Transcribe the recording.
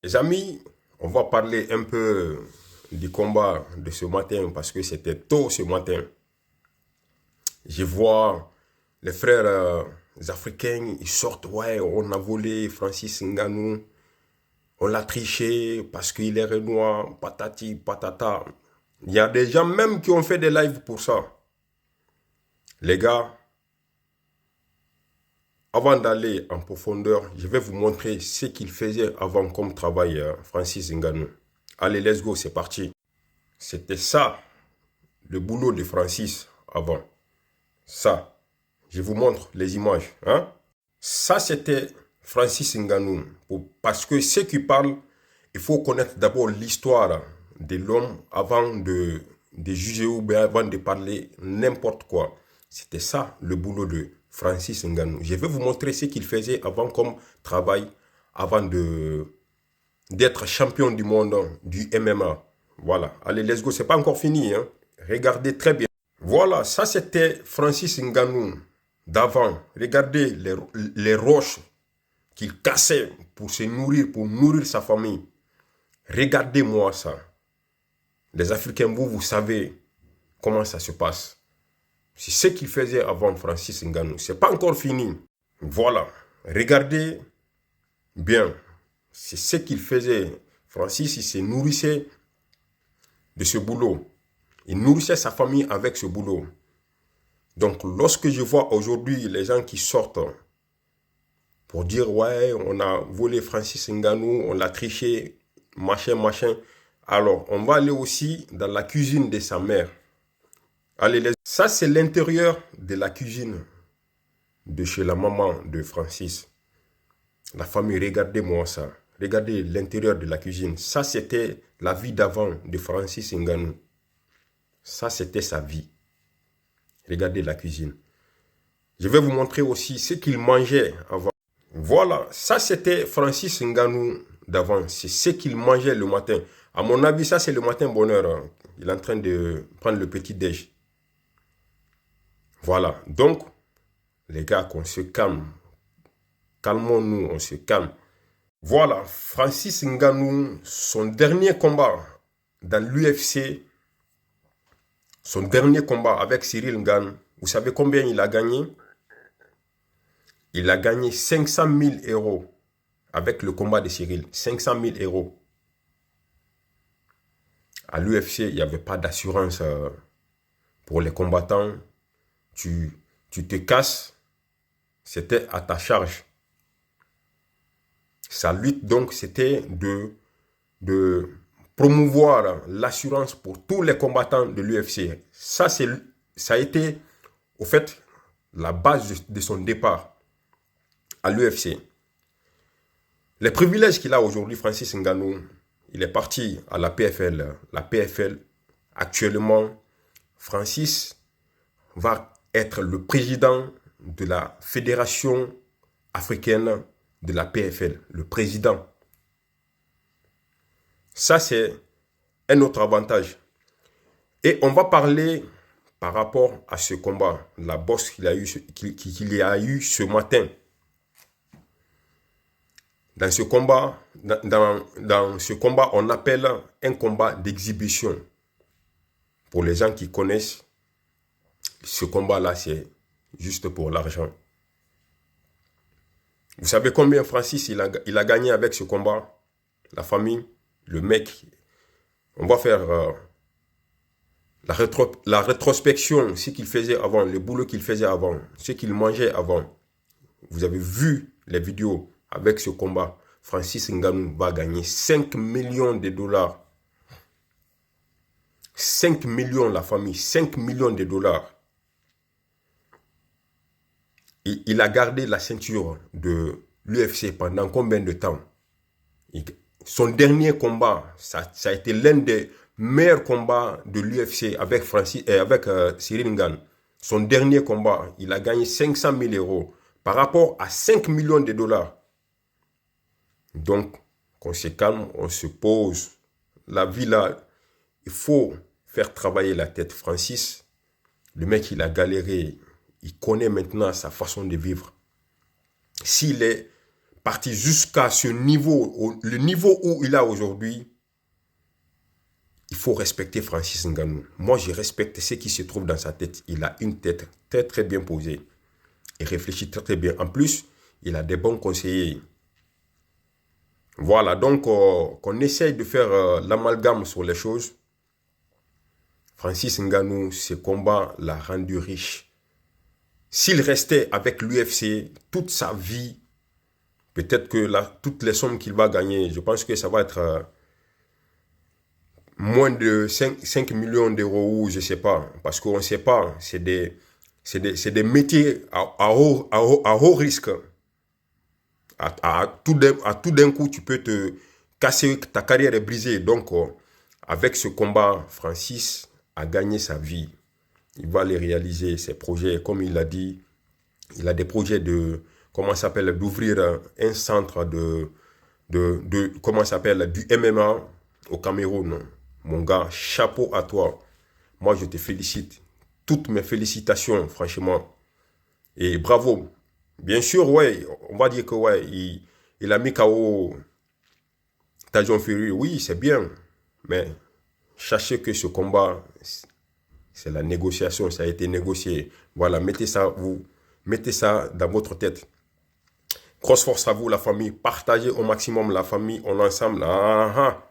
Les amis, on va parler un peu du combat de ce matin parce que c'était tôt ce matin. Je vois les frères africains, ils sortent, ouais, on a volé Francis Ngannou, on l'a triché parce qu'il est renois, patati, patata. Il y a des gens même qui ont fait des lives pour ça. Les gars, avant d'aller en profondeur, je vais vous montrer ce qu'il faisait avant comme travail, Francis Ngannou. Allez, let's go, c'est parti. C'était ça, le boulot de Francis avant. Ça, je vous montre les images. Hein? Ça, c'était Francis Ngannou. Parce que ceux qui parlent, il faut connaître d'abord l'histoire de l'homme avant de juger ou bien avant de parler n'importe quoi. C'était ça, le boulot de Francis Ngannou. Je vais vous montrer ce qu'il faisait avant comme travail, avant d'être champion du monde du MMA. Voilà. Allez, let's go. C'est pas encore fini. Hein? Regardez très bien. Voilà, ça c'était Francis Ngannou d'avant. Regardez les roches qu'il cassait pour se nourrir, pour nourrir sa famille. Regardez-moi ça. Les Africains, vous savez comment ça se passe. C'est ce qu'il faisait avant Francis Ngannou. C'est pas encore fini. Voilà. Regardez bien. C'est ce qu'il faisait. Francis, il se nourrissait de ce boulot. Il nourrissait sa famille avec ce boulot. Donc, lorsque je vois aujourd'hui les gens qui sortent pour dire, ouais, on a volé Francis Ngannou, on l'a triché, machin, machin. Alors, on va aller aussi dans la cuisine de sa mère. Allez, ça, c'est l'intérieur de la cuisine de chez la maman de Francis. La famille, regardez-moi ça. Regardez l'intérieur de la cuisine. Ça, c'était la vie d'avant de Francis Ngannou. Ça, c'était sa vie. Regardez la cuisine. Je vais vous montrer aussi ce qu'il mangeait avant. Voilà, ça c'était Francis Ngannou d'avant. C'est ce qu'il mangeait le matin. À mon avis, ça c'est le matin bonheur. Hein. Il est en train de prendre le petit déj. Voilà, donc, les gars, qu'on se calme. Calmons-nous, on se calme. Voilà, Francis Ngannou, son dernier combat dans l'UFC, son dernier combat avec Cyril Gane. Vous savez combien il a gagné? Il a gagné 500 000 euros avec le combat de Cyril. 500 000 euros. À l'UFC, il n'y avait pas d'assurance pour les combattants. Tu te casses, c'était à ta charge. Sa lutte, donc, c'était de promouvoir l'assurance pour tous les combattants de l'UFC. Ça a été, au fait, la base de son départ à l'UFC. Les privilèges qu'il a aujourd'hui, Francis Ngannou, il est parti à la PFL. La PFL, actuellement, Francis va être le président de la Fédération africaine de la PFL. Le président. Ça, c'est un autre avantage. Et on va parler par rapport à ce combat, la bosse qu'il a eu ce matin. Dans ce combat, dans ce combat, on appelle un combat d'exhibition. Pour les gens qui connaissent, ce combat-là, c'est juste pour l'argent. Vous savez combien Francis il a gagné avec ce combat? La famille, le mec. On va faire la rétrospection, ce qu'il faisait avant, le boulot qu'il faisait avant, ce qu'il mangeait avant. Vous avez vu les vidéos avec ce combat. Francis Ngannou va gagner 5 millions de dollars. 5 millions la famille, 5 millions de dollars. Il a gardé la ceinture de l'UFC pendant combien de temps? Son dernier combat, ça a été l'un des meilleurs combats de l'UFC avec Cyril Ngannou. Son dernier combat, il a gagné 500 000 euros par rapport à 5 millions de dollars. Donc, qu'on se calme, on se pose. La vie là, il faut faire travailler la tête. Francis, le mec, il a galéré. Il connaît maintenant sa façon de vivre. S'il est partir jusqu'à ce niveau, le niveau où il a aujourd'hui, il faut respecter Francis Ngannou. Moi, je respecte ce qui se trouve dans sa tête. Il a une tête très, très bien posée. Il réfléchit très, très bien. En plus, il a des bons conseillers. Voilà, donc, qu'on essaye de faire l'amalgame sur les choses. Francis Ngannou, ce combat l'a rendu riche. S'il restait avec l'UFC toute sa vie, peut-être que toutes les sommes qu'il va gagner, je pense que ça va être moins de 5 millions d'euros ou je ne sais pas. Parce qu'on ne sait pas, c'est des métiers à haut risque. À tout d'un coup, tu peux te casser, ta carrière est brisée. Donc, avec ce combat, Francis a gagné sa vie. Il va les réaliser, ses projets. Comme il l'a dit, il a des projets comment ça s'appelle, d'ouvrir un centre comment ça s'appelle, du MMA au Cameroun. Mon gars, chapeau à toi. Moi, je te félicite. Toutes mes félicitations, franchement. Et bravo. Bien sûr, ouais, on va dire que ouais, il a mis KO Tyson Fury. Oui, c'est bien. Mais sachez que ce combat, c'est la négociation, ça a été négocié. Voilà, mettez ça dans votre tête. Grosse force à vous, la famille. Partagez au maximum la famille, on est ensemble. Ah, ah.